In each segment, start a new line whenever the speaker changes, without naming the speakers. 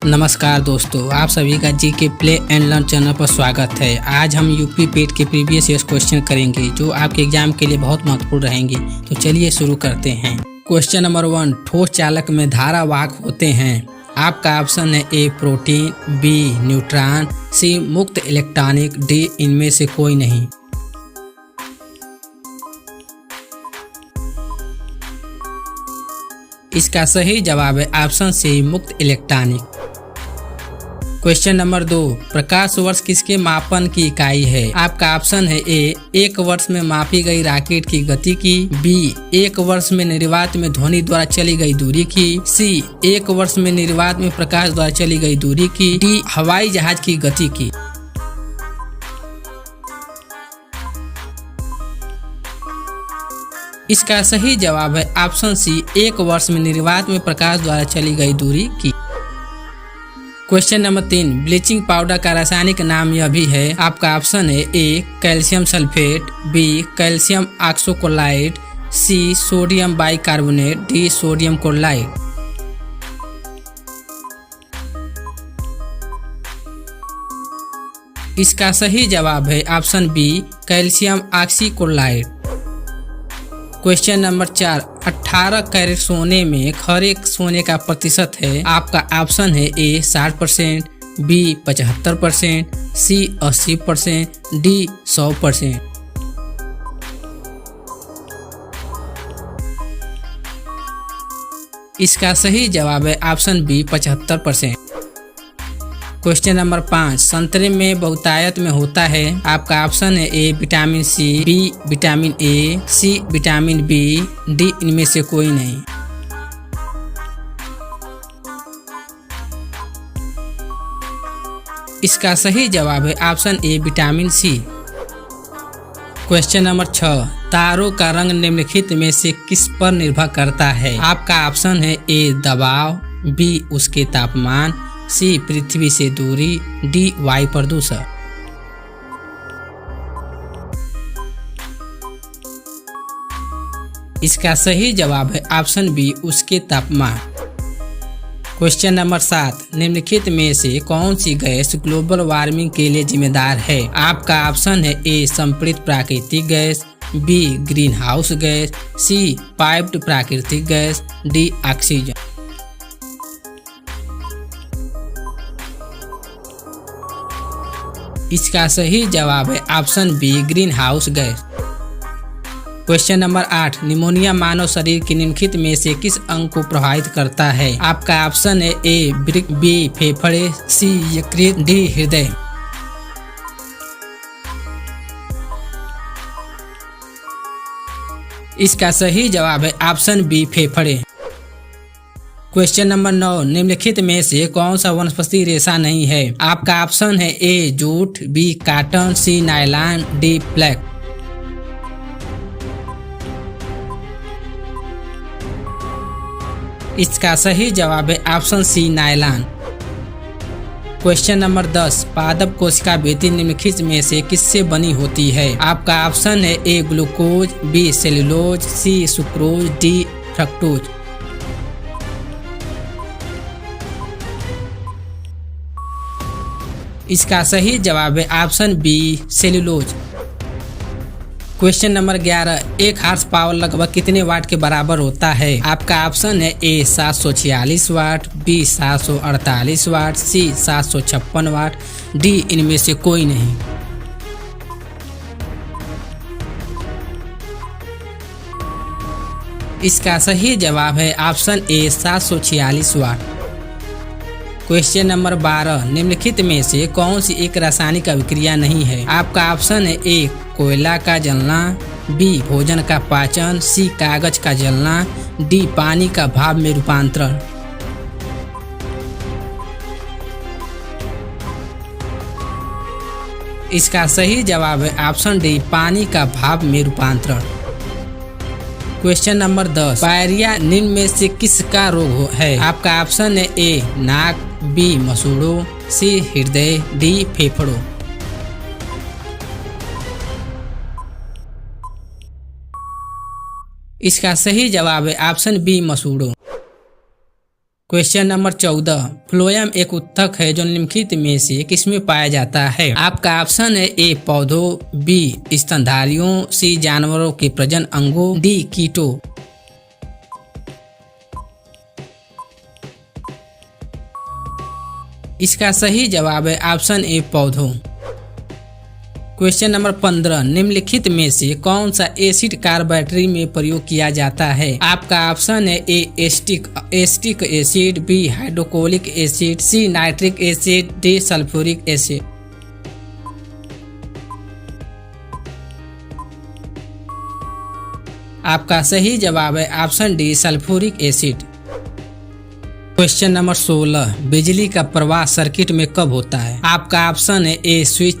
नमस्कार दोस्तों, आप सभी का जी के प्ले एंड लर्न चैनल पर स्वागत है। आज हम यूपी पेट के प्रीवियस ईयर क्वेश्चन करेंगे जो आपके एग्जाम के लिए बहुत महत्वपूर्ण रहेंगे। तो चलिए शुरू करते हैं। क्वेश्चन नंबर 1, ठोस चालक में धारावाहक होते हैं। आपका ऑप्शन है ए प्रोटीन, बी न्यूट्रॉन, सी मुक्त इलेक्ट्रॉनिक, डी इनमें से कोई नहीं। इसका सही जवाब है ऑप्शन सी मुक्त इलेक्ट्रॉनिक। क्वेश्चन नंबर 2, प्रकाश वर्ष किसके मापन की इकाई है। आपका ऑप्शन है ए एक वर्ष में मापी गई रॉकेट की गति की, बी एक वर्ष में निर्वात में ध्वनि द्वारा चली गई दूरी की, सी एक वर्ष में निर्वात में प्रकाश द्वारा चली गई दूरी की, डी हवाई जहाज की गति की। इसका सही जवाब है ऑप्शन सी एक वर्ष में निर्वात में प्रकाश द्वारा चली गई दूरी की। क्वेश्चन नंबर 3, ब्लीचिंग पाउडर का रासायनिक नाम यह भी है। आपका ऑप्शन है A calcium sulphate, B calcium oxychloride, C sodium bicarbonate, D sodium chloride. इसका सही जवाब है option B calcium oxychloride. Question number 4, 18 carat सोने में खरे सोने का प्रतिशत है। आपका ऑप्शन है ए 60%, बी 75%, सी 80%, डी 100%। इसका सही जवाब है ऑप्शन बी 75%। क्वेश्चन नंबर 5, संतरे में बहुतायत में होता है। आपका ऑप्शन है A vitamin C, B vitamin A, C vitamin B, D इनमें से कोई नहीं। इसका सही जवाब है option A vitamin C. Question number 6, तारों का रंग निम्नलिखित में से किस पर निर्भर करता है। आपका ऑप्शन है ए दबाव, बी उसके तापमान, सी पृथ्वी से दूरी, डी वायु प्रदूषण। इसका सही जवाब है ऑप्शन बी उसके तापमान। क्वेश्चन नंबर 7, निम्नलिखित में से कौन सी गैस ग्लोबल वार्मिंग के लिए जिम्मेदार है। आपका ऑप्शन है ए संपीड़ित प्राकृतिक gas, B greenhouse gas, C piped प्राकृतिक गैस, डी ऑक्सीजन। इसका सही जवाब है option B greenhouse gas. Question number 8, pneumonia मानव शरीर के निम्नलिखित में से किस अंग को प्रभावित करता है। आपका ऑप्शन है ए वृक्क, बी फेफड़े, सी यकृत, डी हृदय। इसका सही जवाब है ऑप्शन बी फेफड़े। क्वेश्चन नंबर 9, निम्नलिखित में से कौन सा वनस्पति रेशा नहीं है। आपका ऑप्शन है A jute, B cotton, C nylon, D flax. इसका सही जवाब है option C nylon. Question number 10, पादप कोशिका भित्ति निम्नलिखित में से किससे बनी होती है। आपका ऑप्शन है A glucose, B cellulose, C sucrose, D fructose. इसका सही जवाब है option B cellulose. Question number 11, एक हार्स पावर लगभग कितने वाट के बराबर होता है। आपका ऑप्शन है ए 746 वाट, बी 748 वाट, सी 756 वाट, डी इनमें से कोई नहीं। इसका सही जवाब है option A 746 watt. Question number 12, निम्नलिखित में से कौन सी एक रासायनिक अभिक्रिया नहीं है। आपका ऑप्शन है ए कोयला का जलना, बी भोजन का पाचन, सी कागज का जलना, डी पानी का भाप में रूपांतरण। इसका सही जवाब है ऑप्शन डी पानी का भाप में रूपांतरण। क्वेश्चन नंबर 10, पायरिया निम्न में से किसका रोग है। आपका ऑप्शन है ए नाक, बी मसूड़ों, सी हृदय, डी फेफड़ों। इसका सही जवाब है ऑप्शन बी मसूड़ों। क्वेश्चन नंबर 14, फ्लोएम एक उत्तक है जो निम्नलिखित में से किसमें पाया जाता है? आपका ऑप्शन है ए पौधों, बी स्तनधारियों, सी जानवरों के प्रजनन अंगों, डी कीटों। इसका सही जवाब है ऑप्शन ए पौधों। क्वेश्चन नंबर 15, निम्नलिखित में से कौन सा एसिड कार बैटरी में प्रयोग किया जाता है? आपका ऑप्शन है A acetic acid, B hydrochloric acid, C nitric acid, D sulphuric acid. आपका सही जवाब है option D sulphuric acid. Question number 16, बिजली का प्रवाह सर्किट में कब होता है? आपका ऑप्शन है ए स्विच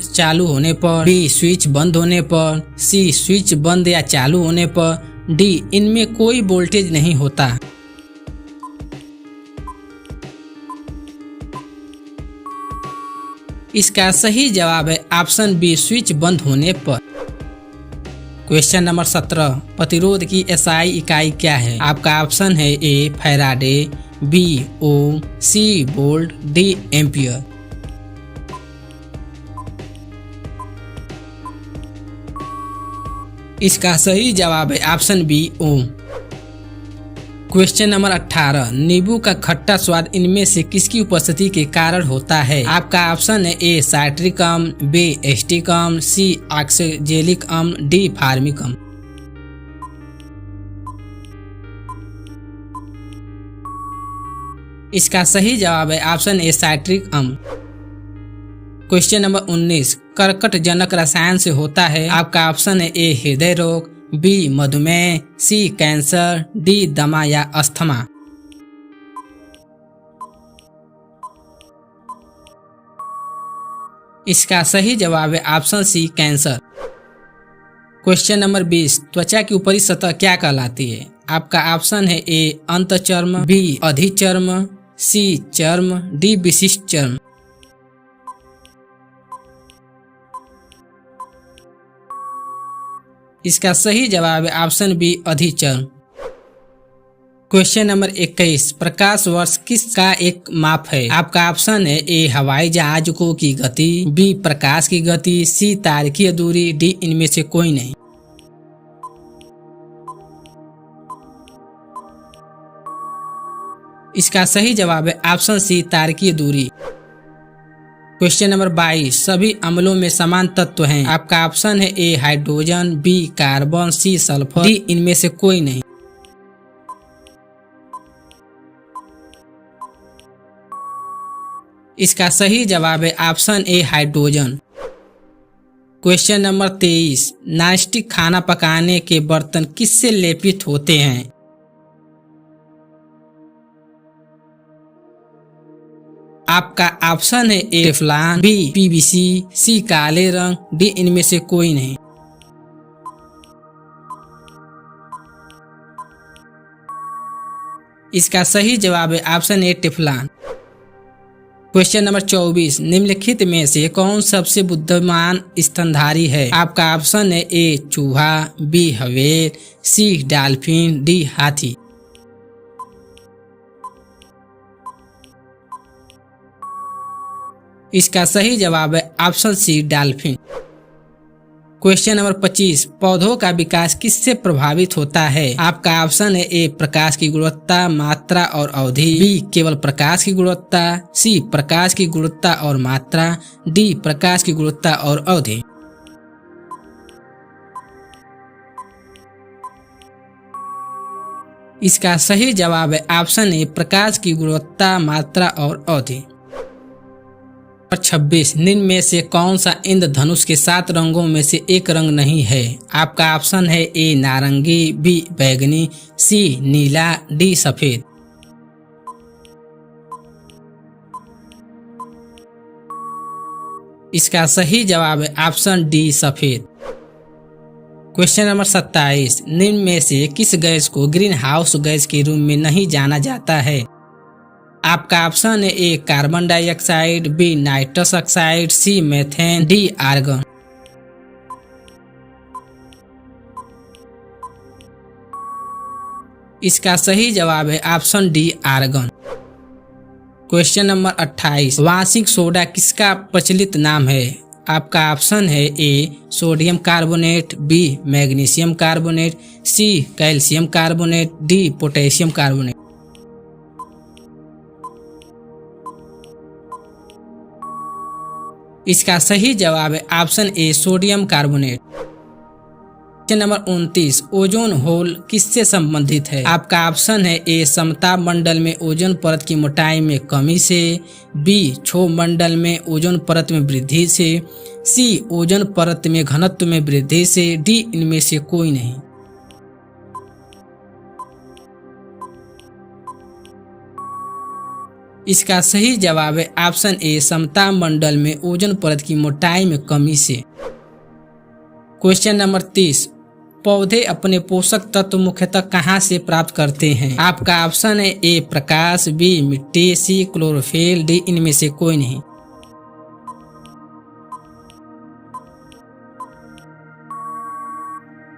चालू होने पर, बी स्विच बंद होने पर, सी स्विच बंद या चालू होने पर, डी इनमें कोई वोल्टेज नहीं होता। इसका सही जवाब है ऑप्शन बी स्विच बंद होने पर। क्वेश्चन नंबर 17, प्रतिरोध की एसआई इकाई क्या है? आपका ऑप्शन है ए फैराडे, बी ओम, सी वोल्ट, डी एम्पियर। इसका सही जवाब है ऑप्शन बी ओम। क्वेश्चन नंबर 18, नींबू का खट्टा स्वाद इनमें से किसकी उपस्थिति के कारण होता है? आपका ऑप्शन है ए साइट्रिक अम्ल, बी एस्टिक अम्ल, सी ऑक्सैलिक अम्ल, डी फार्मिक अम्ल। इसका सही जवाब है ऑप्शन ए साइट्रिक अम्ल। क्वेश्चन नंबर 19, कर्कटजनक रसायन से होता है? आपका ऑप्शन है ए हृदय रोग, बी मधुमेह, सी कैंसर, डी दमा या अस्थमा। इसका सही जवाब है option C cancer. Question number 20, त्वचा की ऊपरी सतह क्या कहलाती है? आपका ऑप्शन है ए अंतचर्म, बी अधिचर्म, सी चर्म, डी विशिष्ट चर्म। इसका सही जवाब है ऑप्शन बी अधिचर्म। क्वेश्चन नंबर 21, प्रकाश वर्ष किसका एक माप है? आपका ऑप्शन है ए हवाई जहाजों की गति, बी प्रकाश की गति, सी तारकीय दूरी, डी इनमें से कोई नहीं। इसका सही जवाब है ऑप्शन सी तारकीय दूरी। क्वेश्चन नंबर 22, सभी अम्लों में समान तत्व हैं? आपका ऑप्शन है A hydrogen, B carbon, C sulphur, D इनमें से कोई नहीं। इसका सही जवाब है option A hydrogen. Question number 23, nonstick खाना पकाने के बर्तन किससे लेपित होते हैं? आपका ऑप्शन है ए टेफ्लॉन, बी पीवीसी, सी काले रंग, डी इनमें से कोई नहीं। इसका सही जवाब है ऑप्शन ए टेफ्लॉन। क्वेश्चन नंबर 24, निम्नलिखित में से कौन सबसे बुद्धिमान स्तनधारी है? आपका ऑप्शन है ए चूहा, B whale, C dolphin, D हाथी। इसका सही जवाब है option C dolphin. Question number 25, पौधों का विकास किससे प्रभावित होता है? आपका ऑप्शन है ए प्रकाश की गुणवत्ता, मात्रा और अवधि, बी केवल प्रकाश की गुणवत्ता, सी प्रकाश की गुणवत्ता और मात्रा, डी प्रकाश की गुणवत्ता और अवधि। इसका सही जवाब है ऑप्शन ए प्रकाश की गुणवत्ता, मात्रा और अवधि। 26, निम्न में से कौन सा इंद्रधनुष के 7 रंगों में से एक रंग नहीं है? आपका ऑप्शन है ए नारंगी, बी बैंगनी, सी नीला, डी सफेद। इसका सही जवाब है ऑप्शन डी सफेद। क्वेश्चन नंबर 27, निम्न में से किस गैस को ग्रीन हाउस गैस के रूप में नहीं जाना जाता है? आपका ऑप्शन है A carbon dioxide, B nitrous oxide, C methane, D argon. इसका सही जवाब है option D argon. Question number 28, वार्षिक सोडा किसका प्रचलित नाम है? आपका ऑप्शन है A sodium carbonate, B magnesium carbonate, C calcium carbonate, D potassium carbonate. इसका सही जवाब है option A sodium carbonate. Question number 29, ozone hole किससे संबंधित है? आपका ऑप्शन है ए समताप मंडल में ओजोन परत की मोटाई में कमी से, बी क्षोभ मंडल में ओजोन परत में वृद्धि से, सी ओजोन परत में घनत्व में वृद्धि से, डी इनमें से कोई नहीं। इसका सही जवाब है ऑप्शन ए समताप मंडल में ओजोन परत की मोटाई में कमी से। क्वेश्चन नंबर 30, पौधे अपने पोषक तत्व मुख्यतः कहाँ से प्राप्त करते हैं? आपका ऑप्शन है ए प्रकाश, बी मिट्टी, सी क्लोरोफिल, डी इनमें से कोई नहीं।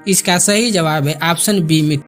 इसका सही जवाब है ऑप्शन बी मिट्टी।